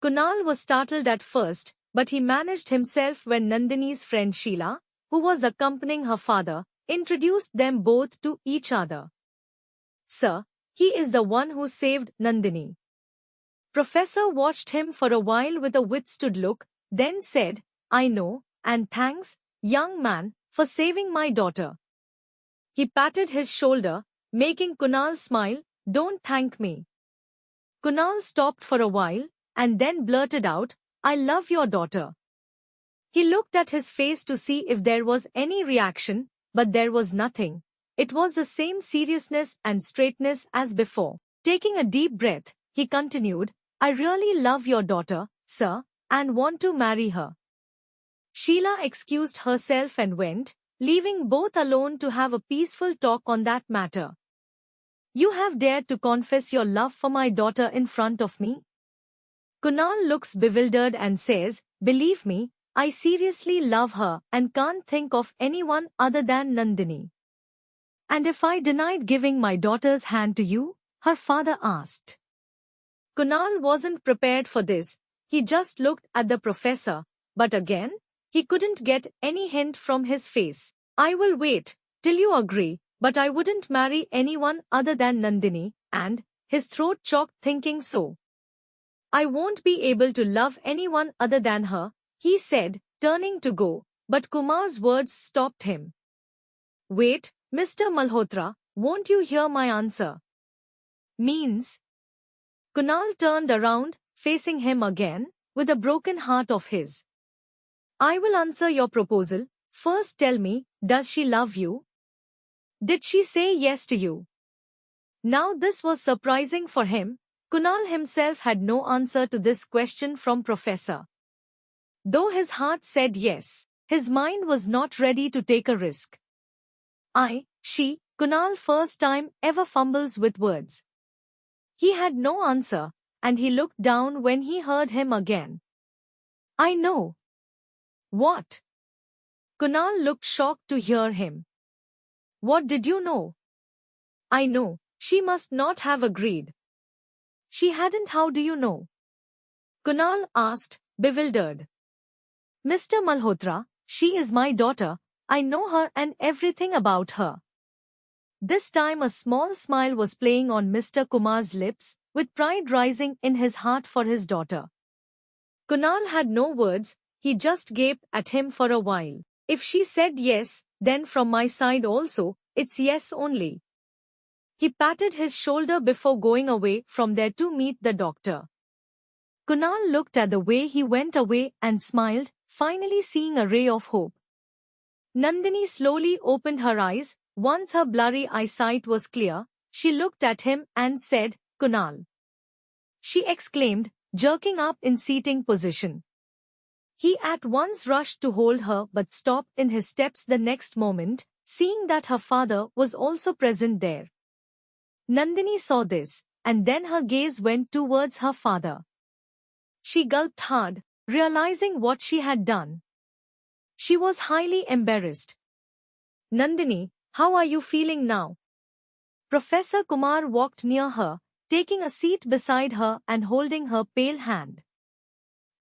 Kunal was startled at first, but he managed himself when Nandini's friend Sheila, who was accompanying her father, introduced them both to each other. "Sir, he is the one who saved Nandini." Professor watched him for a while with a withstood look, then said, "I know, and thanks, young man, for saving my daughter." He patted his shoulder, making Kunal smile. "Don't thank me." Kunal stopped for a while, and then blurted out, "I love your daughter." He looked at his face to see if there was any reaction, but there was nothing. It was the same seriousness and straightness as before. Taking a deep breath, he continued, "I really love your daughter, sir, and want to marry her." Sheila excused herself and went, leaving both alone to have a peaceful talk on that matter. "You have dared to confess your love for my daughter in front of me?" Kunal looks bewildered and says, "Believe me, I seriously love her and can't think of anyone other than Nandini." "And if I denied giving my daughter's hand to you?" her father asked. Kunal wasn't prepared for this. He just looked at the professor, but again, he couldn't get any hint from his face. "I will wait till you agree, but I wouldn't marry anyone other than Nandini," and his throat choked thinking so. "I won't be able to love anyone other than her," he said, turning to go, but Kumar's words stopped him. "Wait, Mr. Malhotra, won't you hear my answer?" "Means?" Kunal turned around, facing him again, with a broken heart of his. "I will answer your proposal. First tell me, does she love you? Did she say yes to you?" Now this was surprising for him. Kunal himself had no answer to this question from Professor. Though his heart said yes, his mind was not ready to take a risk. She, Kunal first time ever fumbles with words. He had no answer, and he looked down when he heard him again. "I know." "What?" Kunal looked shocked to hear him. "What did you know?" "I know, she must not have agreed." "She hadn't, how do you know?" Kunal asked, bewildered. "Mr. Malhotra, she is my daughter, I know her and everything about her." This time a small smile was playing on Mr. Kumar's lips, with pride rising in his heart for his daughter. Kunal had no words, he just gaped at him for a while. "If she said yes, then from my side also, it's yes only." He patted his shoulder before going away from there to meet the doctor. Kunal looked at the way he went away and smiled, finally seeing a ray of hope. Nandini slowly opened her eyes. Once her blurry eyesight was clear, she looked at him and said, "Kunal." She exclaimed, jerking up in seating position. He at once rushed to hold her but stopped in his steps the next moment, seeing that her father was also present there. Nandini saw this, and then her gaze went towards her father. She gulped hard, realizing what she had done. She was highly embarrassed. "Nandini, how are you feeling now?" Professor Kumar walked near her, taking a seat beside her and holding her pale hand.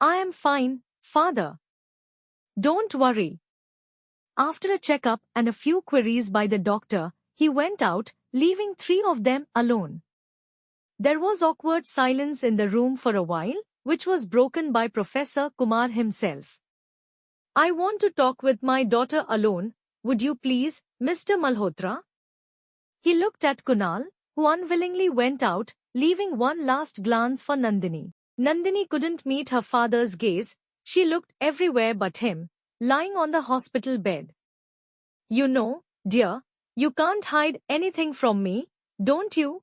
"I am fine, father. Don't worry." After a checkup and a few queries by the doctor, he went out, leaving three of them alone. There was awkward silence in the room for a while, which was broken by Professor Kumar himself. "I want to talk with my daughter alone, would you please, Mr. Malhotra?" He looked at Kunal, who unwillingly went out, leaving one last glance for Nandini. Nandini couldn't meet her father's gaze. She looked everywhere but him, lying on the hospital bed. "You know, dear, you can't hide anything from me, don't you?"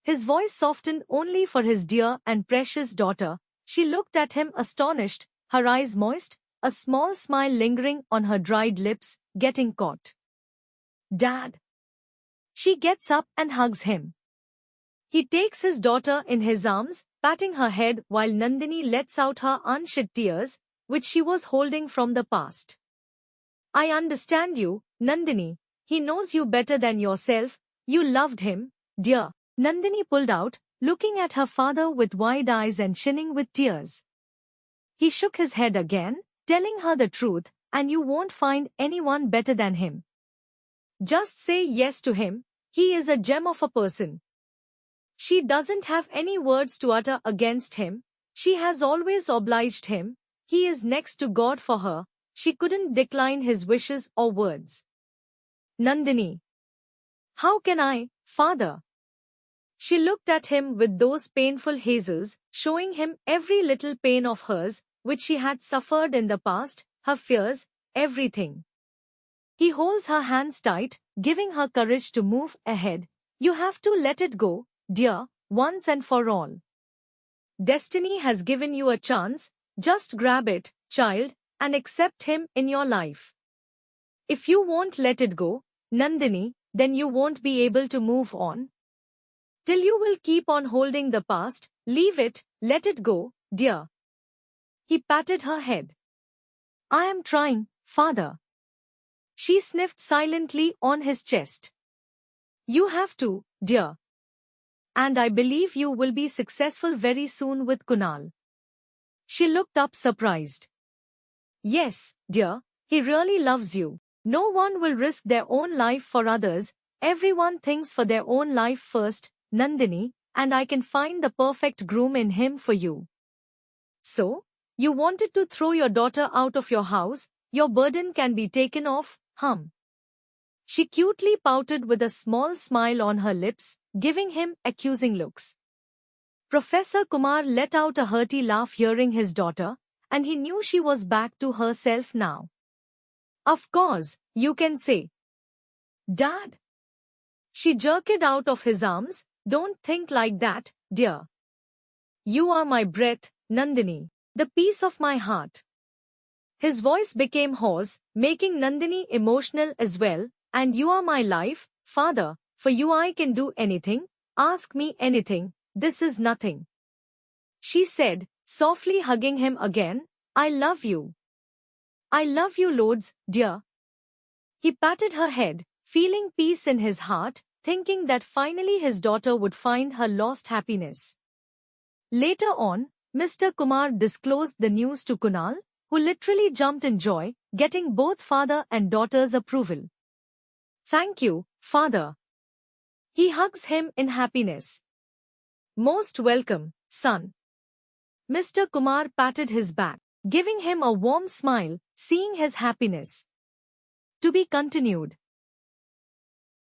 His voice softened only for his dear and precious daughter. She looked at him astonished, her eyes moist, a small smile lingering on her dried lips, getting caught. "Dad." She gets up and hugs him. He takes his daughter in his arms, patting her head while Nandini lets out her unshed tears, which she was holding from the past. "I understand you, Nandini. He knows you better than yourself. You loved him, dear." Nandini pulled out, looking at her father with wide eyes and shining with tears. He shook his head again, telling her the truth, and you won't find anyone better than him. Just say yes to him, he is a gem of a person. She doesn't have any words to utter against him, she has always obliged him, he is next to God for her, she couldn't decline his wishes or words. Nandini. How can I, father? She looked at him with those painful hazels, showing him every little pain of hers, which she had suffered in the past, her fears, everything. He holds her hands tight, giving her courage to move ahead. You have to let it go, dear, once and for all. Destiny has given you a chance, just grab it, child, and accept him in your life. If you won't let it go, Nandini, then you won't be able to move on. Till you will keep on holding the past, leave it, let it go, dear. He patted her head. I am trying, father. She sniffed silently on his chest. You have to, dear. And I believe you will be successful very soon with Kunal. She looked up surprised. Yes, dear, he really loves you. No one will risk their own life for others, everyone thinks for their own life first, Nandini, and I can find the perfect groom in him for you. So, you wanted to throw your daughter out of your house, your burden can be taken off, She cutely pouted with a small smile on her lips, giving him accusing looks. Professor Kumar let out a hearty laugh hearing his daughter, and he knew she was back to herself now. Of course, you can say. Dad. She jerked out of his arms, don't think like that, dear. You are my breath, Nandini, the peace of my heart. His voice became hoarse, making Nandini emotional as well, and you are my life, father, for you I can do anything, ask me anything, this is nothing. She said, softly hugging him again, I love you. I love you loads, dear. He patted her head, feeling peace in his heart, thinking that finally his daughter would find her lost happiness. Later on, Mr. Kumar disclosed the news to Kunal, who literally jumped in joy, getting both father and daughter's approval. Thank you, father. He hugs him in happiness. Most welcome, son. Mr. Kumar patted his back, giving him a warm smile, seeing his happiness. To be continued.